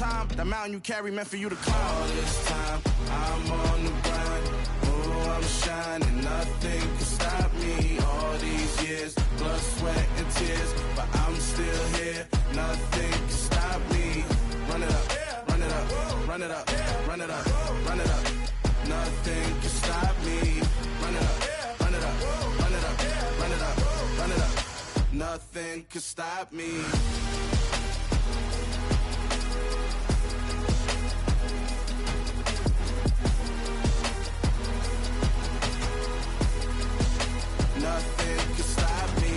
time, the mountain you carry meant for you to climb. All this time, I'm on the grind. Oh, I'm shining, nothing can stop me. All these years, blood, sweat, and tears, but I'm still here. Nothing can stop me. Run it up, run it up, run it up, run it up, run it up. Nothing can stop me. Run it up, run it up, run it up, run it up, run it up. Nothing can stop me. Nothing can stop me.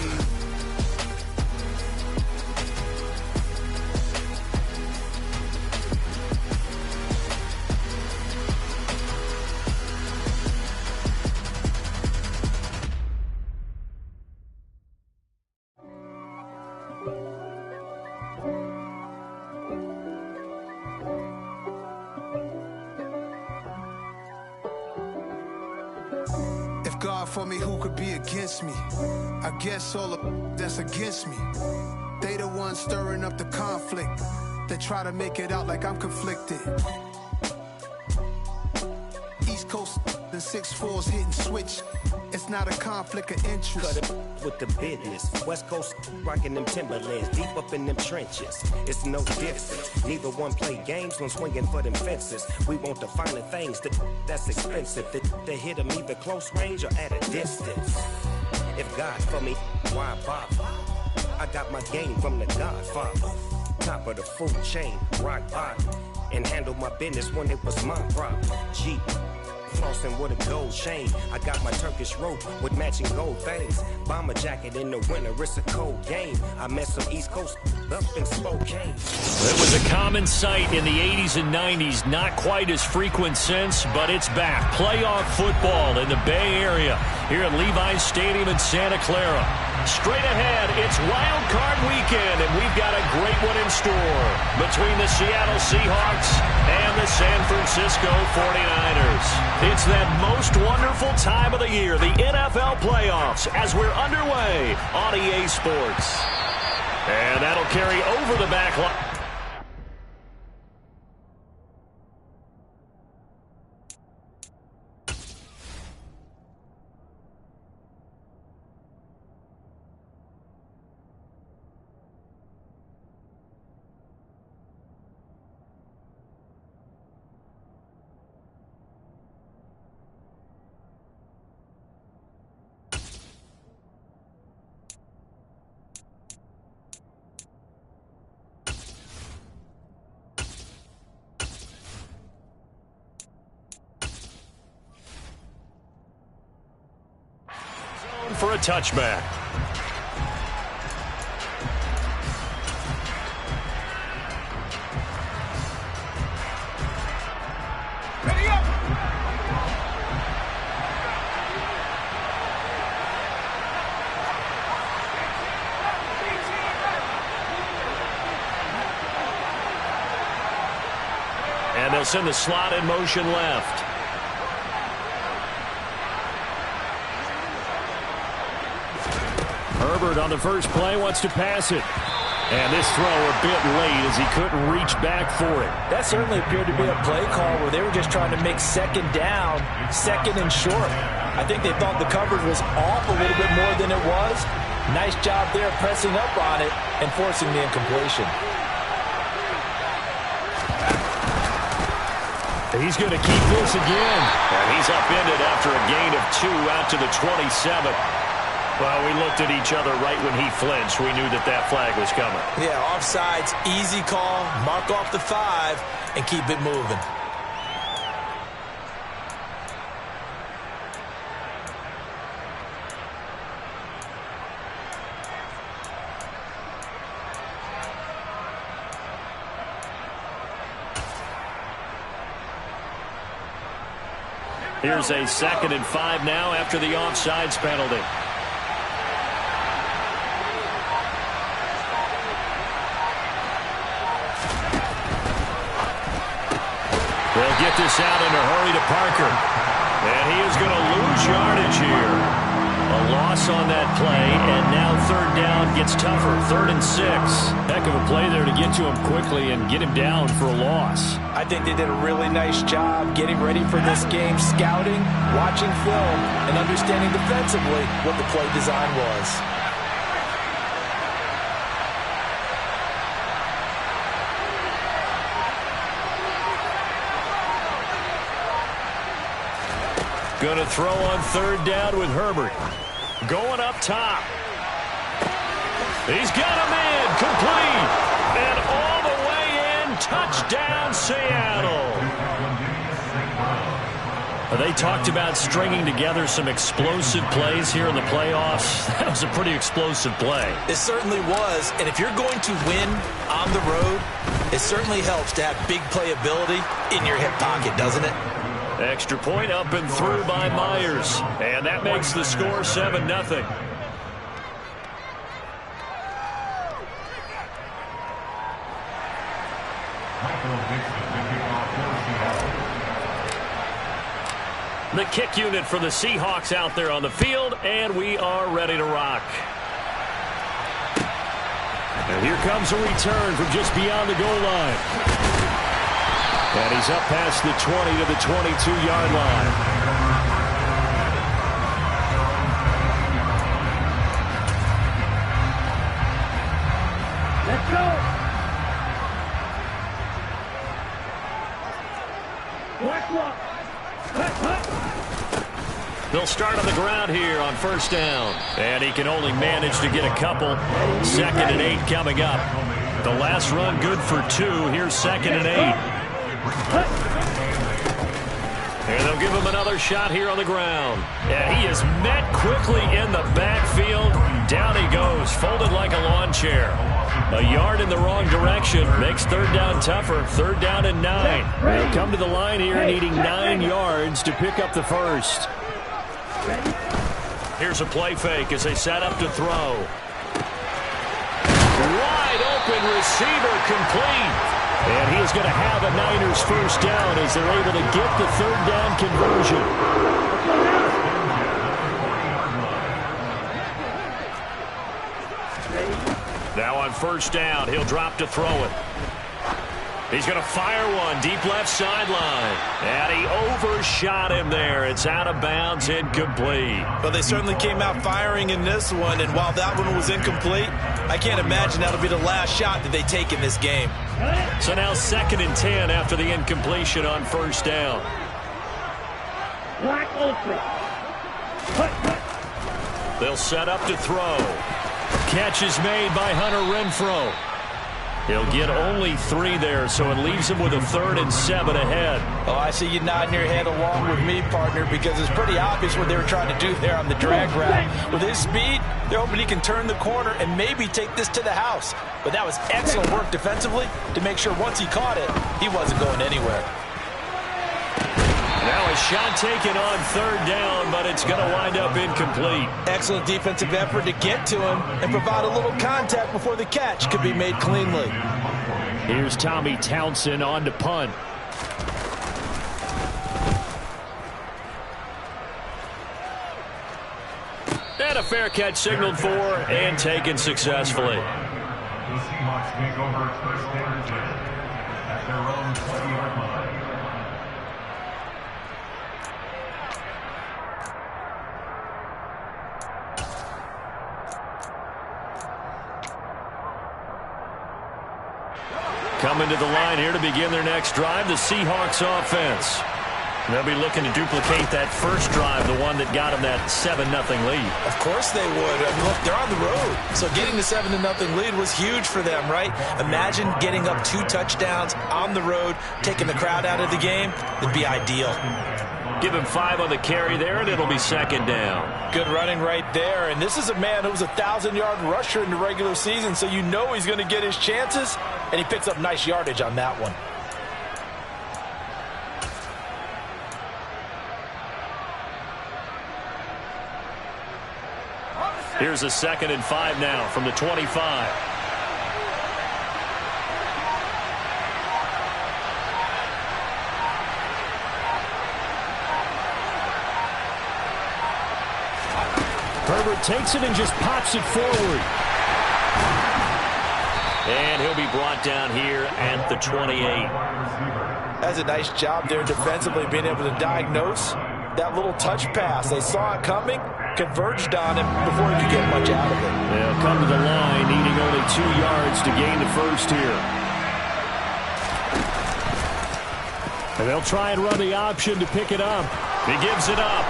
If God for me, who could be against me? I guess all the that's against me. They the ones stirring up the conflict. They try to make it out like I'm conflicted. East Coast and 6'4's hitting switch. It's not a conflict of interest. Cut it with the business. West Coast rocking them Timberlands, deep up in them trenches. It's no difference. Neither one play games when swinging for them fences. We want the finer things that's expensive. They hit them either close range or at a distance. If God for me, why bother? I got my game from the Godfather. Top of the food chain, rock bottom. And handle my business when it was my problem. Jeep. Flossing with a gold chain. I got my Turkish rope with matching gold things. Bomber jacket in the winter, it's a cold game. I met some East Coast up in Spokane. It was a common sight in the 80s and 90s. Not quite as frequent since, but it's back. Playoff football in the Bay Area here at Levi's Stadium in Santa Clara. Straight ahead, it's Wild Card Weekend, and we've got a great one in store between the Seattle Seahawks and the San Francisco 49ers. It's that most wonderful time of the year, the NFL playoffs, as we're underway on EA Sports. And that'll carry over the back line. For a touchback. Ready up. And they'll send the slot in motion left. Herbert on the first play wants to pass it. And this throw a bit late as he couldn't reach back for it. That certainly appeared to be a play call where they were just trying to make second down, second and short. I think they thought the coverage was off a little bit more than it was. Nice job there pressing up on it and forcing the incompletion. He's going to keep this again. And he's upended after a gain of 2 out to the 27. Well, we looked at each other right when he flinched. We knew that that flag was coming. Yeah, offsides, easy call, mark off the 5, and keep it moving. Here's a 2nd and 5 now after the offsides penalty. They'll get this out in a hurry to Parker. And he is going to lose yardage here. A loss on that play, and now third down gets tougher. 3rd and 6. Heck of a play there to get to him quickly and get him down for a loss. I think they did a really nice job getting ready for this game, scouting, watching film, and understanding defensively what the play design was. Going to throw on 3rd down with Herbert. Going up top. He's got him in. Complete. And all the way in. Touchdown, Seattle. They talked about stringing together some explosive plays here in the playoffs. That was a pretty explosive play. It certainly was. And if you're going to win on the road, it certainly helps to have big playability in your hip pocket, doesn't it? Extra point up and through by Myers. And that makes the score 7-0. The kick unit for the Seahawks out there on the field, and we are ready to rock. And here comes a return from just beyond the goal line. And he's up past the 20 to the 22-yard line. Let's go. They'll start on the ground here on 1st down. And he can only manage to get a couple. 2nd and 8 coming up. The last run good for 2. Here's 2nd and 8. And they'll give him another shot here on the ground. And he is met quickly in the backfield. Down he goes, folded like a lawn chair. A yard in the wrong direction makes 3rd down tougher. 3rd down and 9. They'll come to the line here needing 9 yards to pick up the first. Here's a play fake as they set up to throw. Wide open receiver, complete. And he is going to have a Niners first down as they're able to get the 3rd down conversion. Now on 1st down, he'll drop to throw it. He's going to fire one deep left sideline. And he overshot him there. It's out of bounds, incomplete. Well, they certainly came out firing in this one, and while that one was incomplete, I can't imagine that'll be the last shot that they take in this game. So now 2nd and 10 after the incompletion on 1st down. They'll set up to throw. Catch is made by Hunter Renfrow. He'll get only 3 there, so it leaves him with a 3rd and 7 ahead. Oh, I see you nodding your head along with me, partner, because it's pretty obvious what they were trying to do there on the drag route. With his speed, they're hoping he can turn the corner and maybe take this to the house. But that was excellent work defensively to make sure once he caught it, he wasn't going anywhere. Now a shot taken on 3rd down, but it's going to wind up incomplete. Excellent defensive effort to get to him and provide a little contact before the catch could be made cleanly. Here's Tommy Townsend on to punt. And a fair catch signaled for and taken successfully. The Seahawks take over first down at their own 20-yard line. Coming to the line here to begin their next drive, the Seahawks offense. They'll be looking to duplicate that first drive, the one that got them that 7-0 lead. Of course they would. I mean, look, they're on the road. So getting the 7-0 lead was huge for them, right? Imagine getting up 2 touchdowns on the road, taking the crowd out of the game. It'd be ideal. Give him 5 on the carry there, and it'll be 2nd down. Good running right there. And this is a man who was a 1,000-yard rusher in the regular season, so you know he's going to get his chances, and he picks up nice yardage on that one. Here's a 2nd and 5 now from the 25. Herbert takes it and just pops it forward. And he'll be brought down here at the 28. That's a nice job there defensively, being able to diagnose that little touch pass. They saw it coming, converged on him before he could get much out of it. They'll come to the line, needing only 2 yards to gain the first here. And they'll try and run the option to pick it up. He gives it up.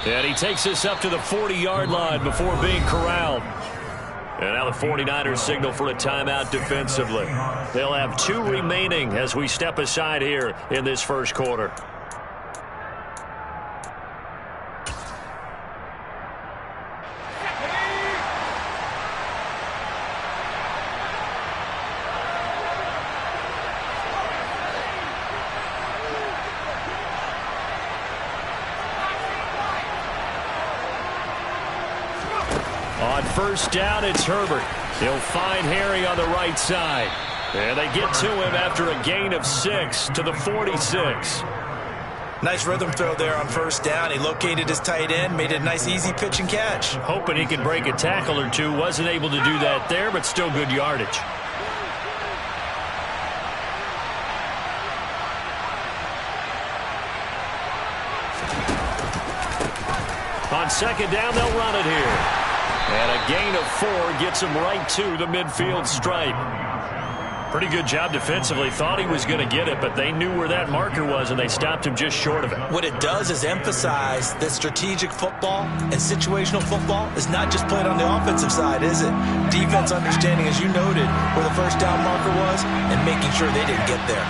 And he takes this up to the 40-yard line before being corralled. And now the 49ers signal for a timeout defensively. They'll have 2 remaining as we step aside here in this first quarter. On first down, it's Herbert. He'll find Harry on the right side. And they get to him after a gain of 6 to the 46. Nice rhythm throw there on first down. He located his tight end, made it a nice easy pitch and catch. Hoping he can break a tackle or two. Wasn't able to do that there, but still good yardage. On second down, they'll run it here. And a gain of 4 gets him right to the midfield stripe. Pretty good job defensively. Thought he was going to get it, but they knew where that marker was, and they stopped him just short of it. What it does is emphasize that strategic football and situational football is not just played on the offensive side, is it? Defense understanding, as you noted, where the first down marker was and making sure they didn't get there.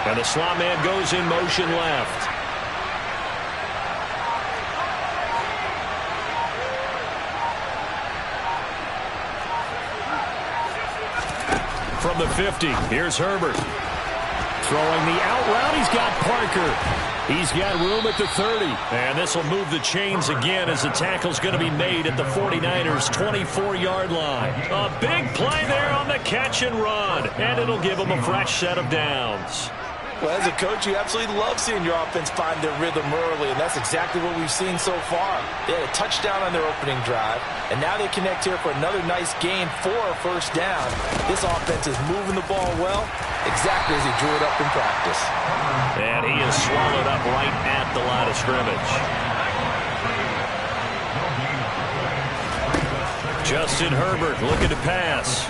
And the slot man goes in motion left. From the 50, here's Herbert. Throwing the out route, he's got Parker. He's got room at the 30. And this will move the chains again as the tackle's going to be made at the 49ers' 24-yard line. A big play there on the catch and run. And it'll give them a fresh set of downs. Well, as a coach, you absolutely love seeing your offense find their rhythm early, and that's exactly what we've seen so far. They had a touchdown on their opening drive, and now they connect here for another nice gain for a first down. This offense is moving the ball well, exactly as he drew it up in practice. And he is swallowed up right at the line of scrimmage. Justin Herbert looking to pass.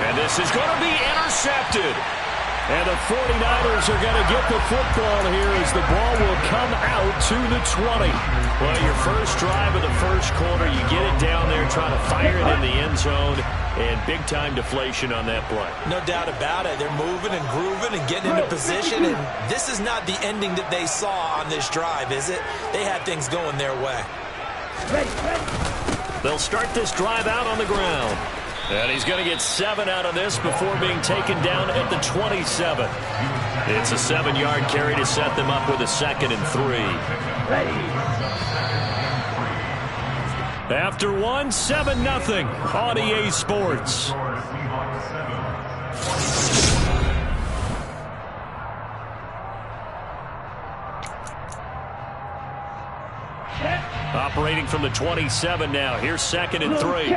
And this is going to be intercepted. And the 49ers are going to get the football here as the ball will come out to the 20. Well, your first drive of the first quarter, you get it down there, trying to fire it in the end zone, and big-time deflation on that play. No doubt about it. They're moving and grooving and getting into position, and this is not the ending that they saw on this drive, is it? They had things going their way. They'll start this drive out on the ground. And he's going to get 7 out of this before being taken down at the 27. It's a 7-yard carry to set them up with a 2nd and 3. After 1, 7-0 on EA Sports. Operating from the 27 now. Here's 2nd and 3.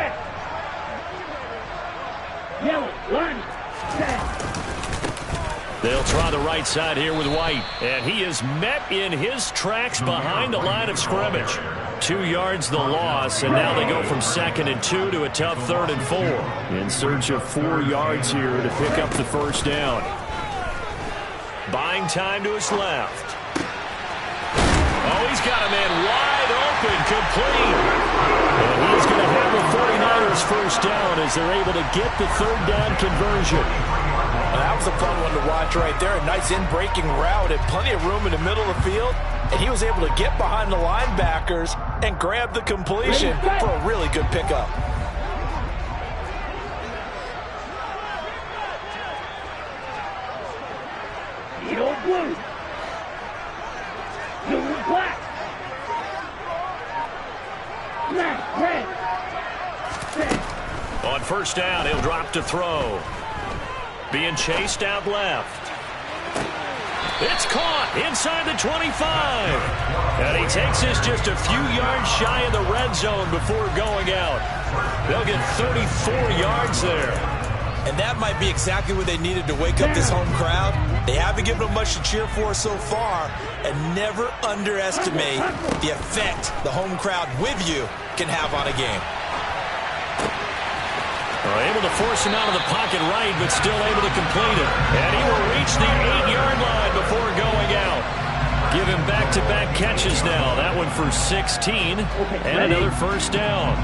They'll try the right side here with White. And he is met in his tracks behind the line of scrimmage. 2 yards the loss, and now they go from 2nd and 2 to a tough 3rd and 4. In search of 4 yards here to pick up the first down. Buying time to his left. Oh, he's got a man wide open, complete. And he's going to have the 49ers first down as they're able to get the 3rd down conversion. That was a fun one to watch right there. A nice in-breaking route and plenty of room in the middle of the field. And he was able to get behind the linebackers and grab the completion for a really good pickup. Blue. Blue and black. Black, red. On first down, he'll drop to throw. Being chased out left. It's caught inside the 25. And he takes this just a few yards shy of the red zone before going out. They'll get 34 yards there. And that might be exactly what they needed to wake up this home crowd. They haven't given them much to cheer for so far. And never underestimate the effect the home crowd with you can have on a game. Able to force him out of the pocket right, but still able to complete it. And he will reach the 8-yard line before going out. Give him back-to-back catches now. That one for 16 and another first down.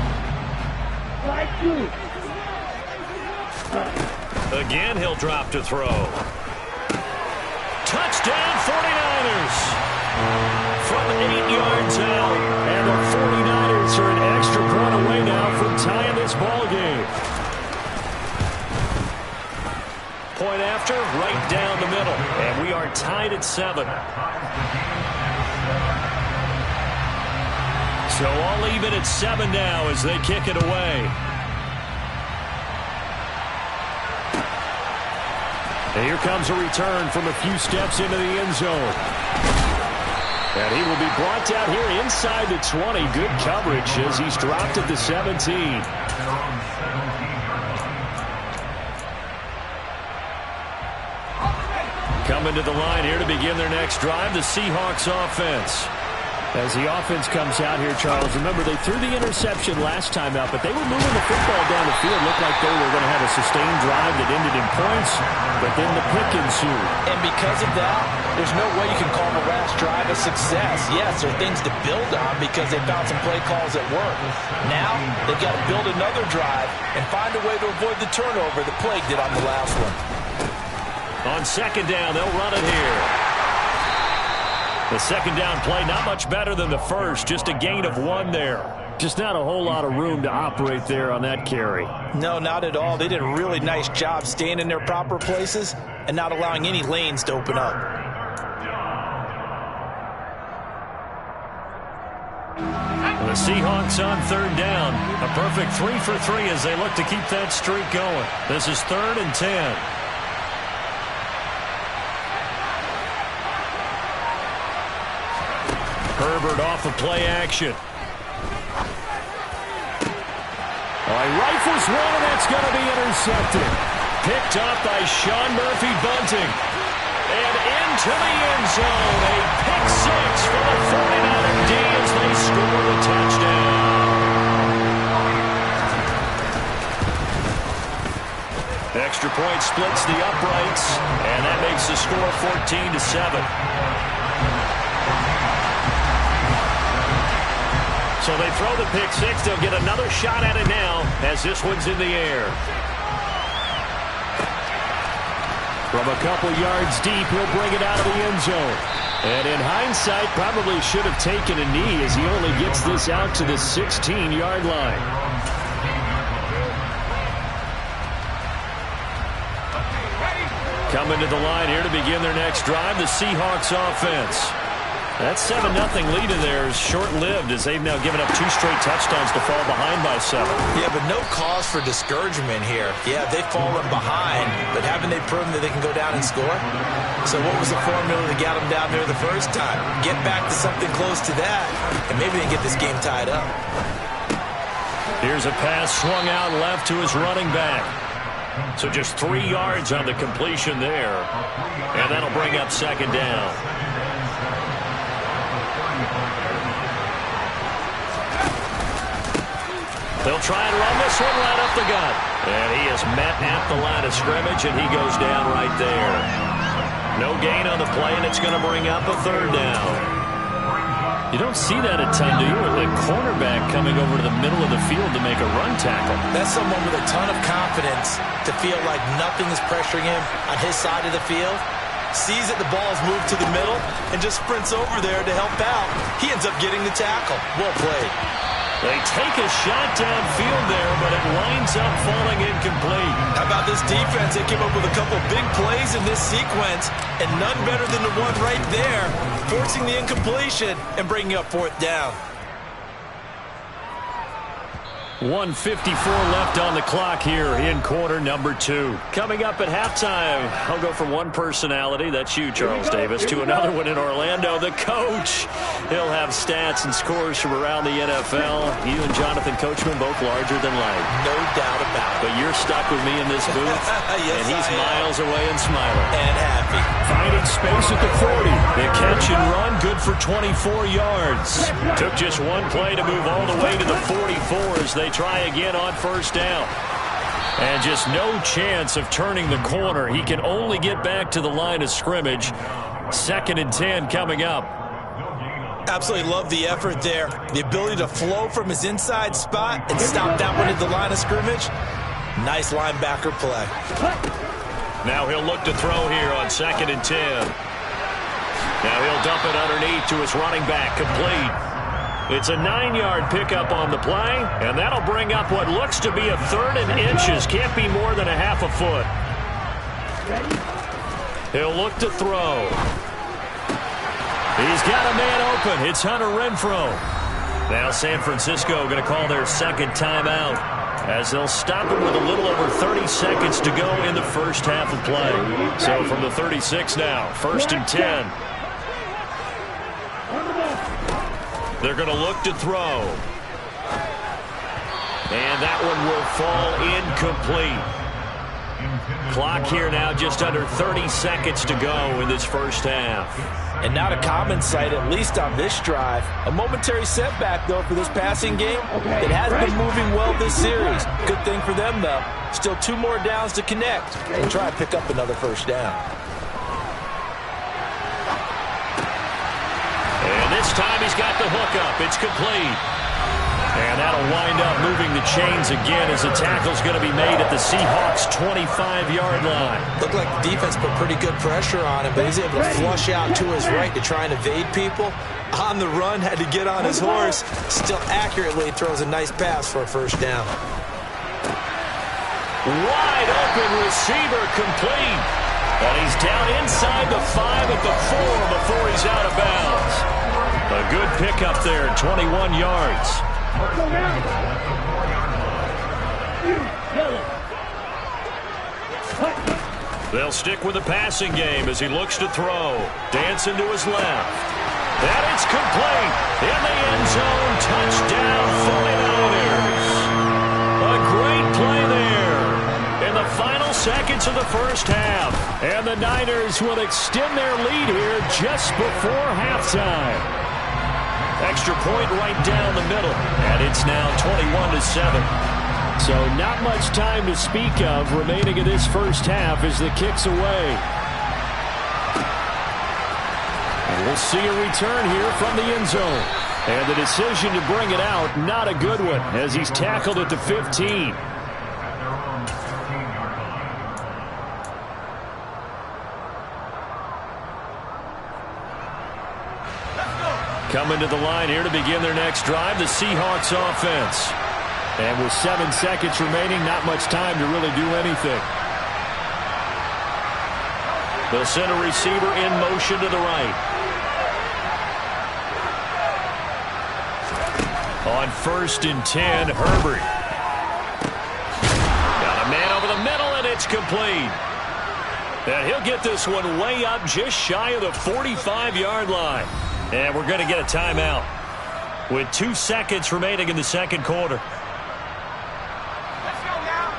Again, he'll drop to throw. Touchdown, 49ers. From 8 yards out. And the 49ers are an extra point away now from tying this ball game. Point after, right down the middle. And we are tied at 7. So all even at 7 now as they kick it away. And here comes a return from a few steps into the end zone. And he will be brought down here inside the 20. Good coverage as he's dropped at the 17. Coming to the line here to begin their next drive, the Seahawks offense. As the offense comes out here, Charles, remember they threw the interception last time out, but they were moving the football down the field. Looked like they were going to have a sustained drive that ended in points, but then the pick ensued. And because of that, there's no way you can call the last drive a success. Yes, there are things to build on because they found some play calls that work. Now, they've got to build another drive and find a way to avoid the turnover that plagued it on the last one. On second down, they'll run it here. The second down play, not much better than the first, just a gain of 1 there. Just not a whole lot of room to operate there on that carry. No, not at all. They did a really nice job staying in their proper places and not allowing any lanes to open up. The Seahawks on third down. A perfect 3 for 3 as they look to keep that streak going. This is 3rd and 10. Herbert off of play action. Rifles one, and that's going to be intercepted. Picked up by Sean Murphy-Bunting. And into the end zone. A pick 6 for the 49er D as they score the touchdown. Extra point splits the uprights, and that makes the score 14-7. So they throw the pick 6. They'll get another shot at it now as this one's in the air. From a couple yards deep, he'll bring it out of the end zone. And in hindsight, probably should have taken a knee as he only gets this out to the 16-yard line. Coming to the line here to begin their next drive, the Seahawks offense. That 7-0 lead in there is short-lived as they've now given up 2 straight touchdowns to fall behind by 7. Yeah, but no cause for discouragement here. Yeah, they've fallen behind, but haven't they proven that they can go down and score? So what was the formula that got them down there the first time? Get back to something close to that, and maybe they can get this game tied up. Here's a pass swung out left to his running back. So just 3 yards on the completion there, and that'll bring up second down. They'll try and run this one right up the gut. And he is met at the line of scrimmage, and he goes down right there. No gain on the play, and it's going to bring up a third down. You don't see that a ton, do you? With a cornerback coming over to the middle of the field to make a run tackle. That's someone with a ton of confidence to feel like nothing is pressuring him on his side of the field. Sees that the ball is moved to the middle and just sprints over there to help out. He ends up getting the tackle. Well played. They take a shot downfield there, but it winds up falling incomplete. How about this defense? They came up with a couple big plays in this sequence, and none better than the one right there, forcing the incompletion and bringing up 4th down. 1:54 left on the clock here in quarter number 2. Coming up at halftime, I'll go from one personality, that's you, Charles Davis, to another one in Orlando, the coach. He'll have stats and scores from around the NFL. You and Jonathan Coachman both larger than life. No doubt about it. But you're stuck with me in this booth, yes, and he's miles away and smiling. And happy. Finding space at the 40. The catch and run, good for 24 yards. Took just one play to move all the way to the 44 as they try again on first down. And just no chance of turning the corner. He can only get back to the line of scrimmage. 2nd and 10 coming up. Absolutely love the effort there. The ability to flow from his inside spot and stop that one at the line of scrimmage. Nice linebacker play. Now he'll look to throw here on 2nd and 10. Now he'll dump it underneath to his running back, complete. It's a 9-yard pickup on the play, and that'll bring up what looks to be a 3rd and inches. Can't be more than a half a foot. He'll look to throw. He's got a man open. It's Hunter Renfrow. Now San Francisco going to call their 2nd timeout as they'll stop him with a little over 30 seconds to go in the first half of play. So from the 36 now, 1st and 10. They're going to look to throw. And that one will fall incomplete. Clock here now just under 30 seconds to go in this first half. And not a common sight, at least on this drive. A momentary setback, though, for this passing game. It has been moving well this series. Good thing for them, though. Still 2 more downs to connect and try to pick up another first down. And this time he's got the hook up. It's complete. And that'll wind up moving the chains again as the tackle's going to be made at the Seahawks' 25-yard line. Looked like the defense put pretty good pressure on him, but he's able to flush out to his right to try and evade people. On the run, had to get on his horse. Still accurately throws a nice pass for a first down. Wide open receiver, complete. And he's down inside the 5 at the 4 before he's out of bounds. A good pickup there, 21 yards. They'll stick with the passing game as he looks to throw. Dancing to his left. And it's complete. In the end zone. Touchdown, 49ers. A great play there in the final seconds of the first half. And the Niners will extend their lead here just before halftime. Extra point right down the middle. And it's now 21-7. So not much time to speak of remaining in this first half as the kick's away. And we'll see a return here from the end zone. And the decision to bring it out, not a good one, as he's tackled at the 15. Coming to the line here to begin their next drive, the Seahawks offense. And with 7 seconds remaining, not much time to really do anything. They'll send a receiver in motion to the right. On 1st and 10, Herbert. Got a man over the middle, and it's complete. And he'll get this one way up just shy of the 45-yard line. And we're going to get a timeout with 2 seconds remaining in the second quarter. Let's go now.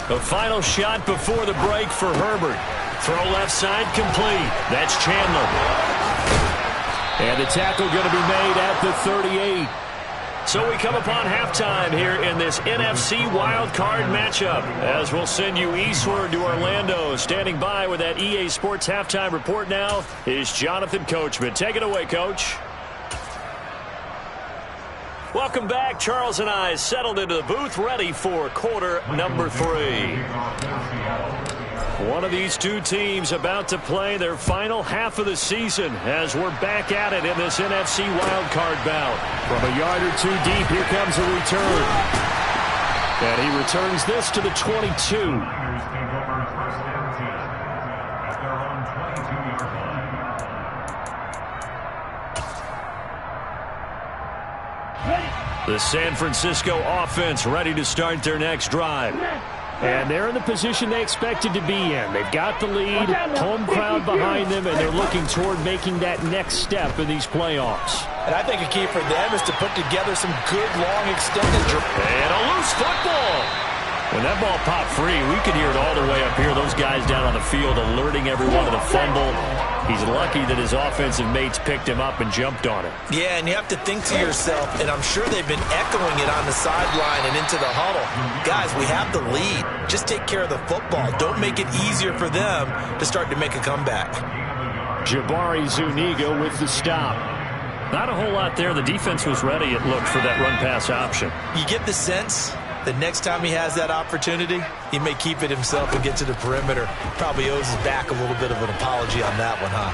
The final shot before the break for Herbert. Throw left side, complete. That's Chandler. And the tackle going to be made at the 38. So we come upon halftime here in this NFC wildcard matchup as we'll send you eastward to Orlando. Standing by with that EA Sports halftime report now is Jonathan Coachman. Take it away, Coach. Welcome back. Charles and I settled into the booth ready for quarter number 3. One of these two teams about to play their final half of the season as we're back at it in this NFC wildcard bout. From a yard or two deep, here comes a return. And he returns this to the 22. Niners take over first and 10 at their own 22-yard line. The San Francisco offense ready to start their next drive. And they're in the position they expected to be in. They've got the lead, home crowd behind them, and they're looking toward making that next step in these playoffs. And I think a key for them is to put together some good, long, extended drives. And a loose football. When that ball popped free, we could hear it all the way up here. Those guys down on the field alerting everyone to the fumble. He's lucky that his offensive mates picked him up and jumped on it. Yeah, and you have to think to yourself, and I'm sure they've been echoing it on the sideline and into the huddle. Guys, we have the lead. Just take care of the football. Don't make it easier for them to start to make a comeback. Jabari Zuniga with the stop. Not a whole lot there. The defense was ready, it looked, for that run-pass option. You get the sense that next time he has that opportunity, he may keep it himself and get to the perimeter. Probably owes his back a little bit of an apology on that one, huh?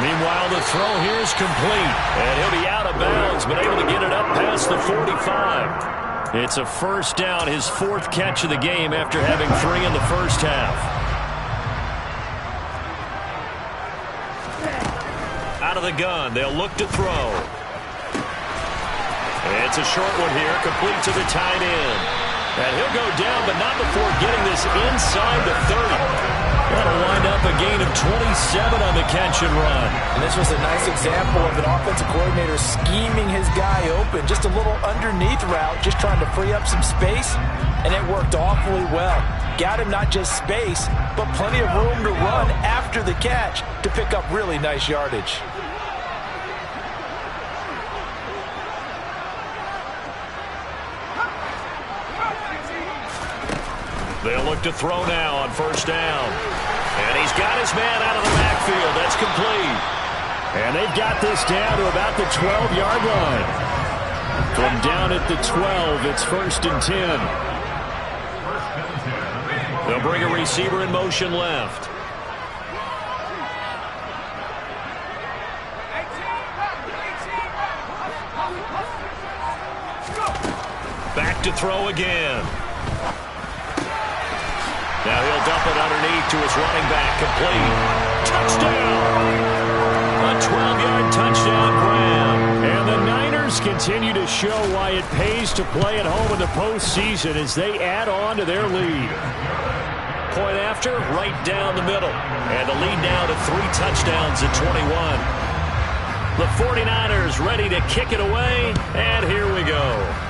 Meanwhile, the throw here is complete. And he'll be out of bounds, but able to get it up past the 45. It's a first down, his fourth catch of the game after having 3 in the first half. Out of the gun, they'll look to throw. It's a short one here, complete to the tight end. And he'll go down, but not before getting this inside the 30. That'll wind up a gain of 27 on the catch and run. And this was a nice example of an offensive coordinator scheming his guy open. Just a little underneath route, just trying to free up some space, and it worked awfully well. Got him not just space, but plenty of room to run after the catch to pick up really nice yardage. They'll look to throw now on first down. And he's got his man out of the backfield. That's complete. And they've got this down to about the 12-yard line. From down at the 12, it's first and 10. They'll bring a receiver in motion left. Back to throw again. Now he'll dump it underneath to his running back. Complete. Touchdown! A 12-yard touchdown grab. And the Niners continue to show why it pays to play at home in the postseason as they add on to their lead. Point after, right down the middle. And the lead now to 3 touchdowns at 21. The 49ers ready to kick it away, and here we go.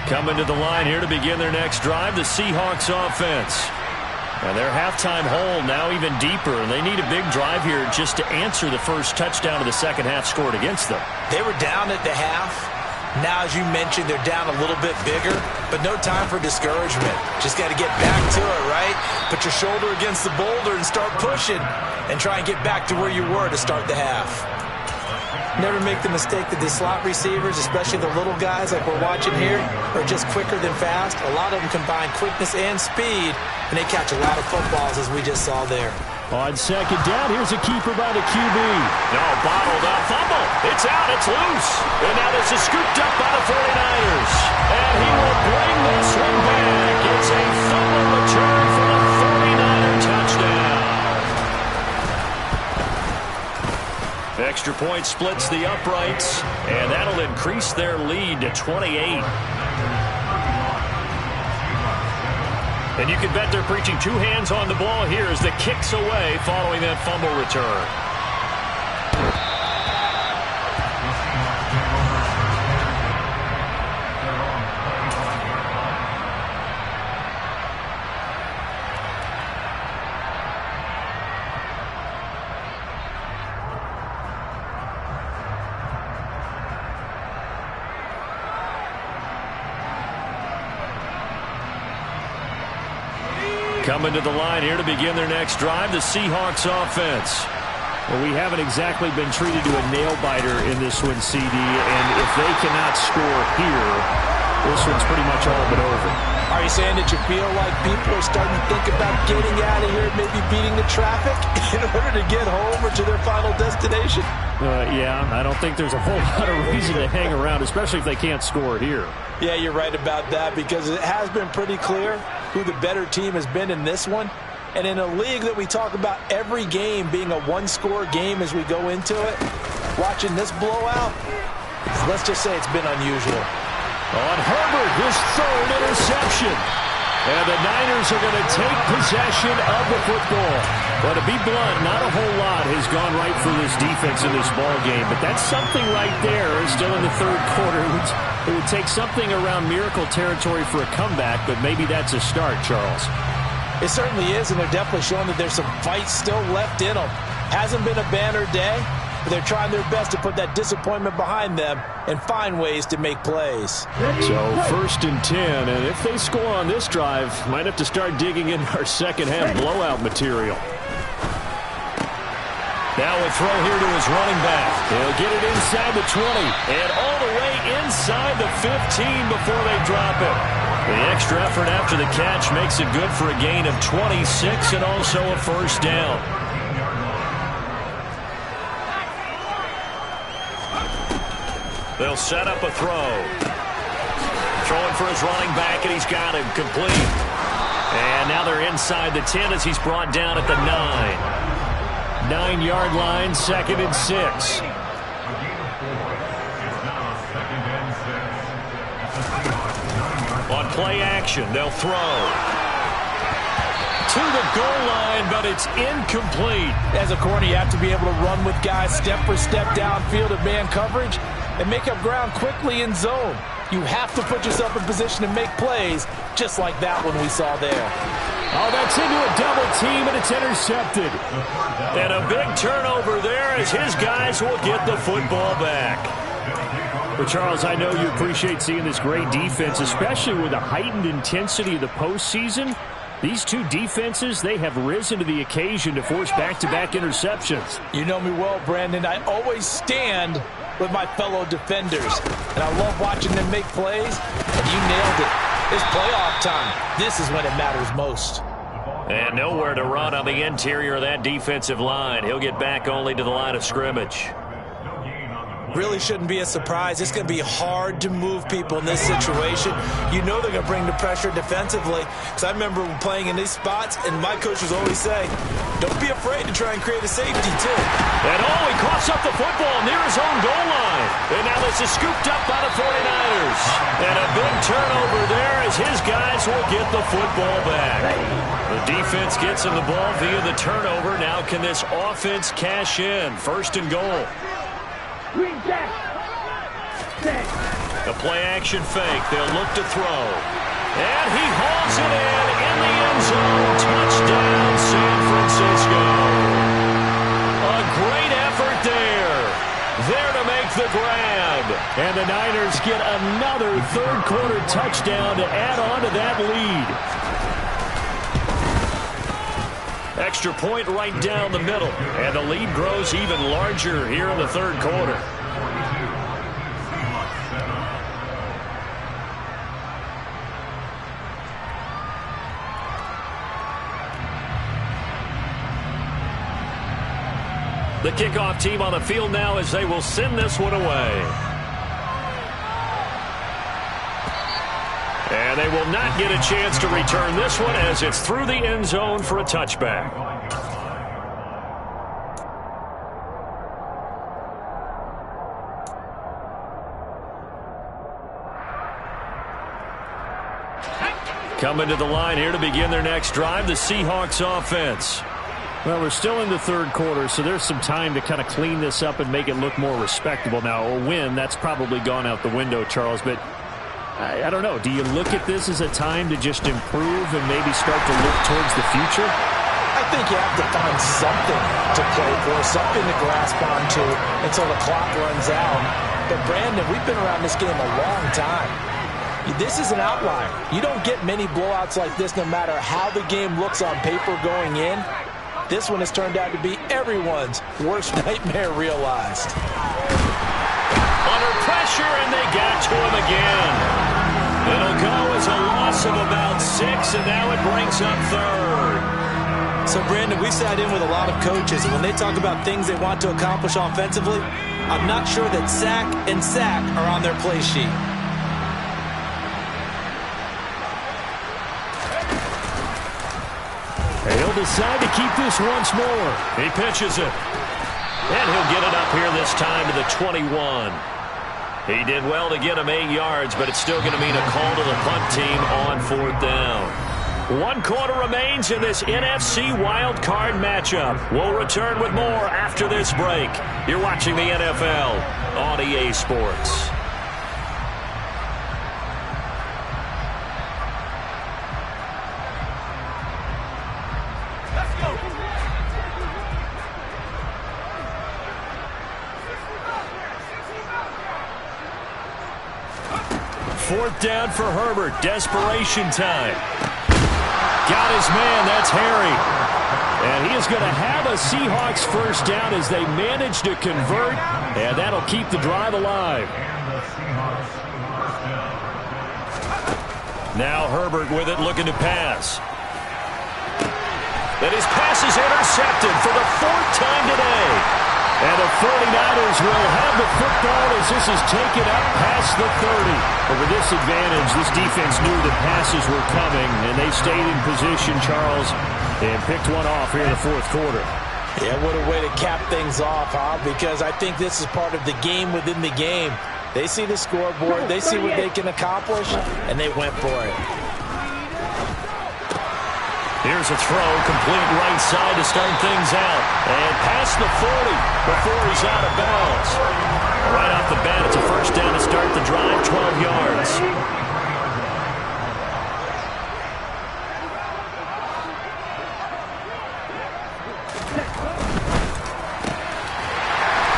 Coming to the line here to begin their next drive, the Seahawks offense. And their halftime hole now even deeper, and they need a big drive here just to answer the first touchdown of the second half scored against them. They were down at the half. Now, as you mentioned, they're down a little bit bigger, but no time for discouragement. Just got to get back to it, right? Put your shoulder against the boulder and start pushing, and try and get back to where you were to start the half. Never make the mistake that the slot receivers, especially the little guys like we're watching here, are just quicker than fast. A lot of them combine quickness and speed, and they catch a lot of footballs, as we just saw there. On second down, here's a keeper by the QB. No, bottled up, fumble. It's out, it's loose. And now this is scooped up by the 49ers. And he will bring this one back. It's a fumble return for a 49er touchdown. Extra point splits the uprights, and that'll increase their lead to 28. And you can bet they're preaching 2 hands on the ball here as the kick's away following that fumble return. Coming to the line here to begin their next drive, the Seahawks offense. Well, we haven't exactly been treated to a nail-biter in this one, CD, and if they cannot score here, this one's pretty much all but over. Are you saying that you feel like people are starting to think about getting out of here, maybe beating the traffic in order to get home or to their final destination? Yeah, I don't think there's a whole lot of reason to hang around, especially if they can't score here. Yeah, you're right about that, because it has been pretty clear who the better team has been in this one. And in a league that we talk about every game being a one-score game as we go into it, watching this blowout, let's just say it's been unusual. On Herbert, his third interception. And the Niners are going to take possession of the football. But to be blunt, not a whole lot has gone right for this defense in this ball game. But that's something right there, still in the third quarter. It would take something around miracle territory for a comeback, but maybe that's a start, Charles. It certainly is, and they're definitely showing that there's some fight still left in them. Hasn't been a banner day, but they're trying their best to put that disappointment behind them and find ways to make plays. So 1st and 10, and if they score on this drive, might have to start digging in our second-half blowout material. Now a throw here to his running back. He'll get it inside the 20 and all the way inside the 15 before they drop it. The extra effort after the catch makes it good for a gain of 26 and also a first down. They'll set up a throw. Throwing for his running back, and he's got him complete. And now they're inside the 10 as he's brought down at the 9. 9-yard line, 2nd and 6. On play action, they'll throw to the goal line, but it's incomplete. As a corner, you have to be able to run with guys step for step downfield of man coverage and make up ground quickly in zone. You have to put yourself in position to make plays, just like that one we saw there. Oh, that's into a double team, and it's intercepted. And a big turnover there as his guys will get the football back. Well, Charles, I know you appreciate seeing this great defense, especially with the heightened intensity of the postseason. These two defenses, they have risen to the occasion to force back-to-back interceptions. You know me well, Brandon. I always stand with my fellow defenders, and I love watching them make plays, and you nailed it. It's playoff time. This is when it matters most. And nowhere to run on the interior of that defensive line. He'll get back only to the line of scrimmage. Really shouldn't be a surprise. It's going to be hard to move people in this situation. You know they're going to bring the pressure defensively. Because I remember playing in these spots, and my coaches always say, don't be afraid to try and create a safety, too. And he coughs up the football near his own goal line. And now this is scooped up by the 49ers. And a big turnover there as his guys will get the football back. The defense gets him the ball via the turnover. Now can this offense cash in? 1st and goal. The play-action fake. They'll look to throw. And he hauls it in the end zone. Touchdown, San Francisco. A great effort there. There to make the grab. And the Niners get another third-quarter touchdown to add on to that lead. Extra point right down the middle. And the lead grows even larger here in the third quarter. The kickoff team on the field now as they will send this one away. And they will not get a chance to return this one as it's through the end zone for a touchback. Coming to the line here to begin their next drive, the Seahawks offense. Well, we're still in the third quarter, so there's some time to kind of clean this up and make it look more respectable. Now, a win, that's probably gone out the window, Charles, but I don't know. Do you look at this as a time to just improve and maybe start to look towards the future? I think you have to find something to play for, something to grasp onto until the clock runs out. But, Brandon, we've been around this game a long time. This is an outlier. You don't get many blowouts like this no matter how the game looks on paper going in. This one has turned out to be everyone's worst nightmare realized. Under pressure, and they got to him again. It'll go as a loss of about 6, and now it brings up third. So, Brandon, we sat in with a lot of coaches, and when they talk about things they want to accomplish offensively, I'm not sure that sack and sack are on their play sheet. He'll decide to keep this once more. He pitches it. And he'll get it up here this time to the 21. He did well to get him 8 yards, but it's still going to mean a call to the punt team on 4th down. 1 quarter remains in this NFC Wild Card matchup. We'll return with more after this break. You're watching the NFL on EA Sports. Fourth down for Herbert. Desperation time. Got his man. That's Harry. And he is going to have a Seahawks first down as they manage to convert. And that'll keep the drive alive. Now Herbert with it, looking to pass. And his pass is intercepted for the 4th time today. And the 49ers will have the football as this is taken up past the 30. But with this advantage, this defense knew the passes were coming, and they stayed in position, Charles, and picked one off here in the 4th quarter. Yeah, what a way to cap things off, huh? Because I think this is part of the game within the game. They see the scoreboard, they see what they can accomplish, and they went for it. Here's a throw, complete right side to start things out. And past the 40 before he's out of bounds. Right off the bat, it's a first down to start the drive, 12 yards.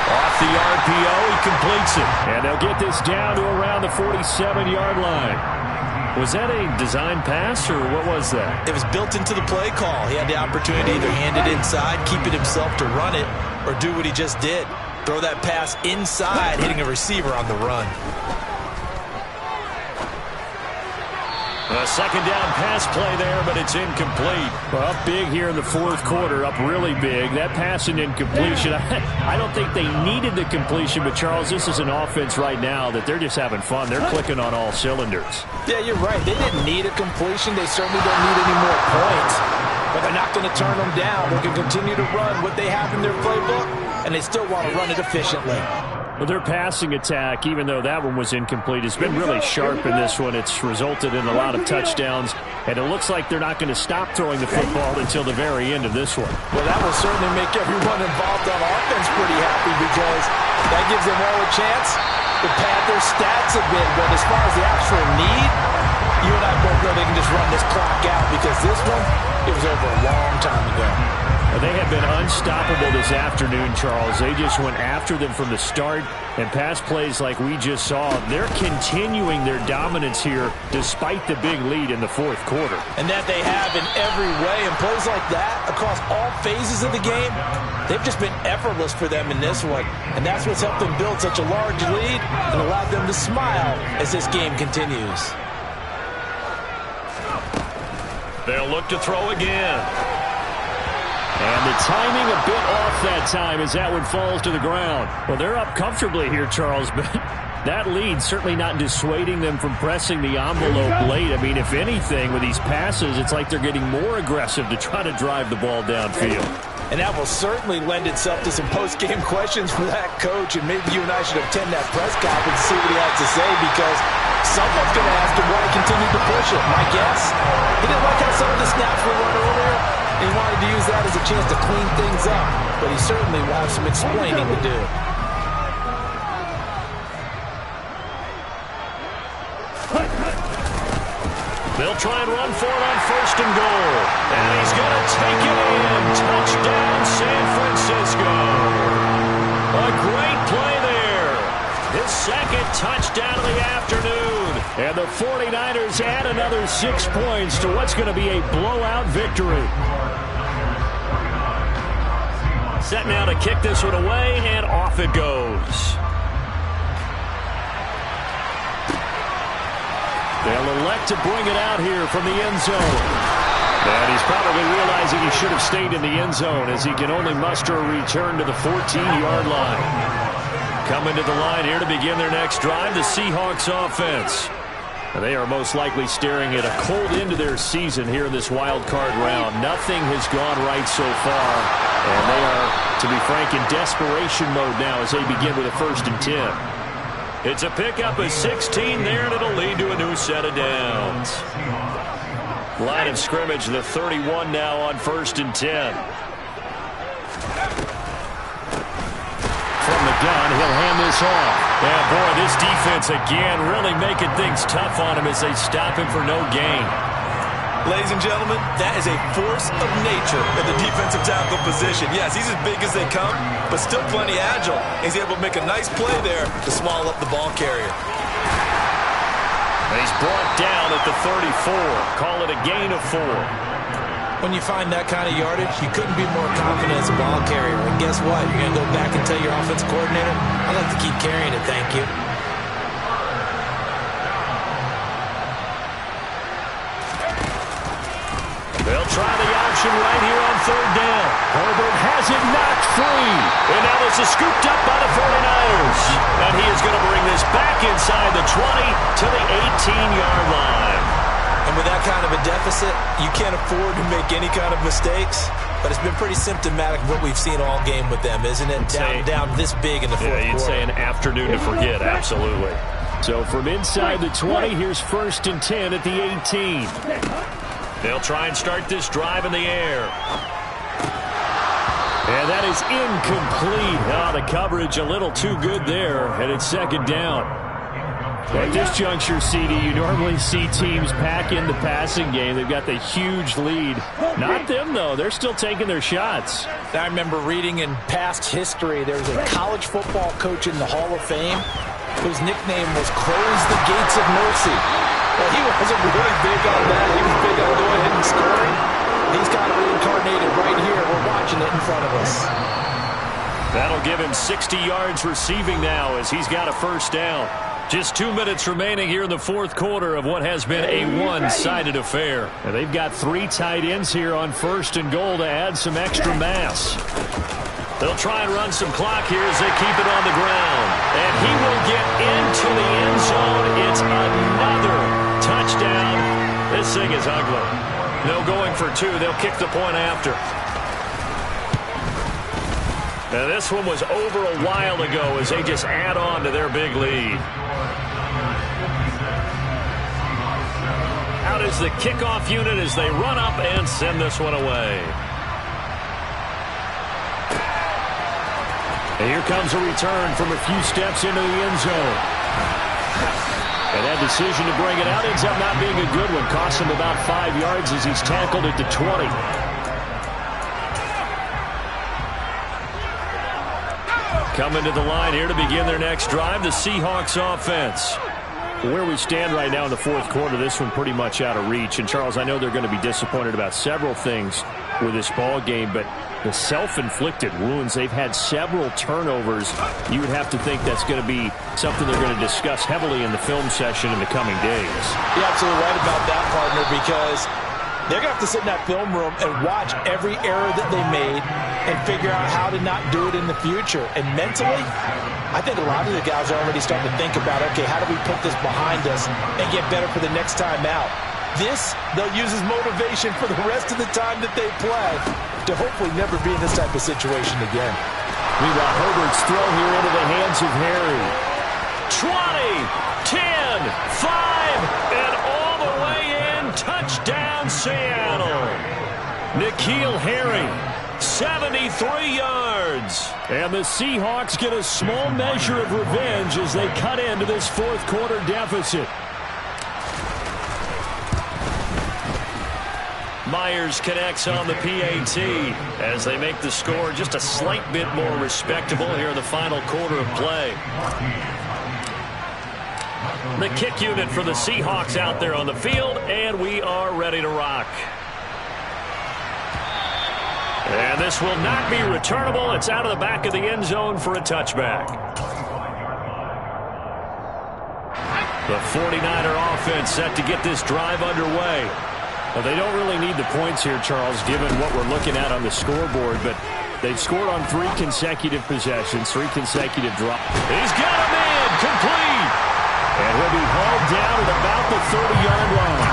Off the RPO, he completes it. And they'll get this down to around the 47-yard line. Was that a design pass, or what was that? It was built into the play call. He had the opportunity to either hand it inside, keep it himself to run it, or do what he just did. Throw that pass inside, hitting a receiver on the run. A second down pass play there, but it's incomplete. Well, up big here in the 4th quarter, up really big. That pass and incompletion, I don't think they needed the completion, but Charles, this is an offense right now that they're just having fun. They're clicking on all cylinders. Yeah, you're right. They didn't need a completion. They certainly don't need any more points. But they're not going to turn them down. They can continue to run what they have in their playbook, and they still want to run it efficiently. Well, their passing attack, even though that one was incomplete, has been really sharp in this one. It's resulted in a lot of touchdowns, and it looks like they're not going to stop throwing the football until the very end of this one. Well, that will certainly make everyone involved on offense pretty happy because that gives them all a chance to pad their stats a bit. But as far as the actual need, you and I both know they can just run this clock out because this one, it was over a long time ago. They have been unstoppable this afternoon, Charles. They just went after them from the start, and pass plays like we just saw, they're continuing their dominance here despite the big lead in the 4th quarter. And that they have in every way, and plays like that across all phases of the game, they've just been effortless for them in this one. And that's what's helped them build such a large lead and allowed them to smile as this game continues. They'll look to throw again. And the timing a bit off that time as that one falls to the ground. Well, they're up comfortably here, Charles, but that lead certainly not dissuading them from pressing the envelope late. I mean, if anything, with these passes, it's like they're getting more aggressive to try to drive the ball downfield. And that will certainly lend itself to some post-game questions for that coach, and maybe you and I should attend that press conference and see what he has to say, because someone's going to ask him why he continued to push it. My guess, he didn't like how some of the snaps were run earlier. He wanted to use that as a chance to clean things up, but he certainly will have some explaining to do. They'll try and run for it on 1st and goal. And he's going to take it in. Touchdown, San Francisco. A great play there. His 2nd touchdown of the afternoon. And And the 49ers add another 6 points to what's going to be a blowout victory. Set now to kick this one away, and off it goes. They'll elect to bring it out here from the end zone. And he's probably realizing he should have stayed in the end zone as he can only muster a return to the 14-yard line. Coming to the line here to begin their next drive, the Seahawks offense. They are most likely staring at a cold end to their season here in this wild card round. Nothing has gone right so far, and they are, to be frank, in desperation mode now as they begin with a 1st and 10. It's a pickup of 16 there, and it'll lead to a new set of downs. Line of scrimmage, the 31 now on 1st and 10. From the gun, he'll hand this off. And boy, this defense again really making things tough on him as they stop him for no gain. Ladies and gentlemen, that is a force of nature in the defensive tackle position. Yes, he's as big as they come, but still plenty agile. He's able to make a nice play there to small up the ball carrier. He's brought down at the 34. Call it a gain of 4. When you find that kind of yardage, you couldn't be more confident as a ball carrier. And guess what? You're going to go back and tell your offensive coordinator, I'd like to keep carrying it, thank you. They'll try the option right here on 3rd down. Herbert has it knocked free. And now this is scooped up by the 49ers. And he is going to bring this back inside the 20 to the 18-yard line. And with that kind of a deficit, you can't afford to make any kind of mistakes. But it's been pretty symptomatic of what we've seen all game with them, isn't it? Down this big in the fourth quarter. You'd say an afternoon to forget, absolutely. So from inside the 20, here's 1st and 10 at the 18. They'll try and start this drive in the air. And that is incomplete. Oh, the coverage a little too good there, and it's 2nd down. At this juncture, CD, you normally see teams pack in the passing game. They've got the huge lead. Not them, though. They're still taking their shots. I remember reading in past history, there was a college football coach in the Hall of Fame whose nickname was Close the Gates of Mercy. Well, he wasn't really big on that. He was big on going ahead and scoring. He's got it reincarnated right here. We're watching it in front of us. That'll give him 60 yards receiving now as he's got a 1st down. Just 2 minutes remaining here in the 4th quarter of what has been a one-sided affair. And they've got 3 tight ends here on 1st and goal to add some extra mass. They'll try and run some clock here as they keep it on the ground. And he will get into the end zone. It's another touchdown. This thing is ugly. No going for 2. They'll kick the point after. Now this one was over a while ago as they just add on to their big lead. Out is the kickoff unit as they run up and send this one away. And here comes a return from a few steps into the end zone. And that decision to bring it out ends up not being a good one. Costs him about 5 yards as he's tackled at the 20. Coming to the line here to begin their next drive, the Seahawks offense. Where we stand right now in the 4th quarter, this one pretty much out of reach. And, Charles, I know they're going to be disappointed about several things with this ball game, but the self-inflicted wounds, they've had several turnovers. You would have to think that's going to be something they're going to discuss heavily in the film session in the coming days. You're absolutely right about that, partner, because they're going to have to sit in that film room and watch every error that they made and figure out how to not do it in the future. And mentally, I think a lot of the guys are already starting to think about, okay, how do we put this behind us and get better for the next time out? This, they'll use as motivation for the rest of the time that they play to hopefully never be in this type of situation again. Meanwhile, Herbert's throw here into the hands of Harry. 20, 10, 5, and all the way in. Touchdown, Seattle. N'Keal Harry, 73 yards. And the Seahawks get a small measure of revenge as they cut into this 4th quarter deficit. Myers connects on the PAT as they make the score just a slight bit more respectable here in the final quarter of play. The kick unit for the Seahawks out there on the field, and we are ready to rock. And this will not be returnable. It's out of the back of the end zone for a touchback. The 49er offense set to get this drive underway. Well, they don't really need the points here, Charles, given what we're looking at on the scoreboard, but they've scored on 3 consecutive possessions, 3 consecutive drops. He's got a man complete. And he'll be hauled down at about the 30-yard line.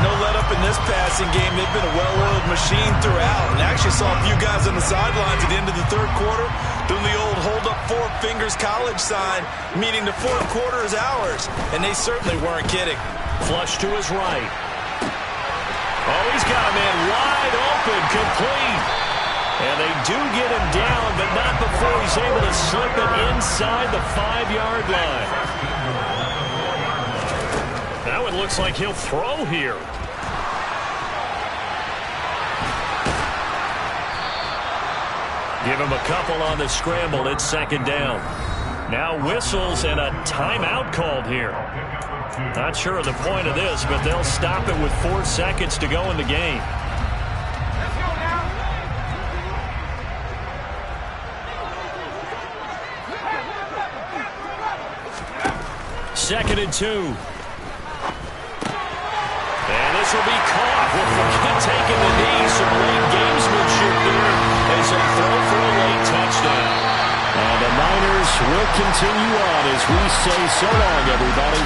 No let up in this passing game. They've been a well-oiled machine throughout. And actually saw a few guys on the sidelines at the end of the third quarter doing the old hold up 4 fingers college sign, meaning the fourth quarter is ours. And they certainly weren't kidding. Flush to his right. Oh, he's got a man wide open, complete. And they do get him down, but not before he's able to slip it inside the 5-yard line. Now it looks like he'll throw here. Give him a couple on the scramble. It's second down. Now whistles and a timeout called here. Not sure of the point of this, but they'll stop it with 4 seconds to go in the game. Second and 2. And this will be caught. We'll forget taking the knee. Some late gamesmanship there as they throw for a late touchdown. And the Niners will continue on as we say so long, everybody.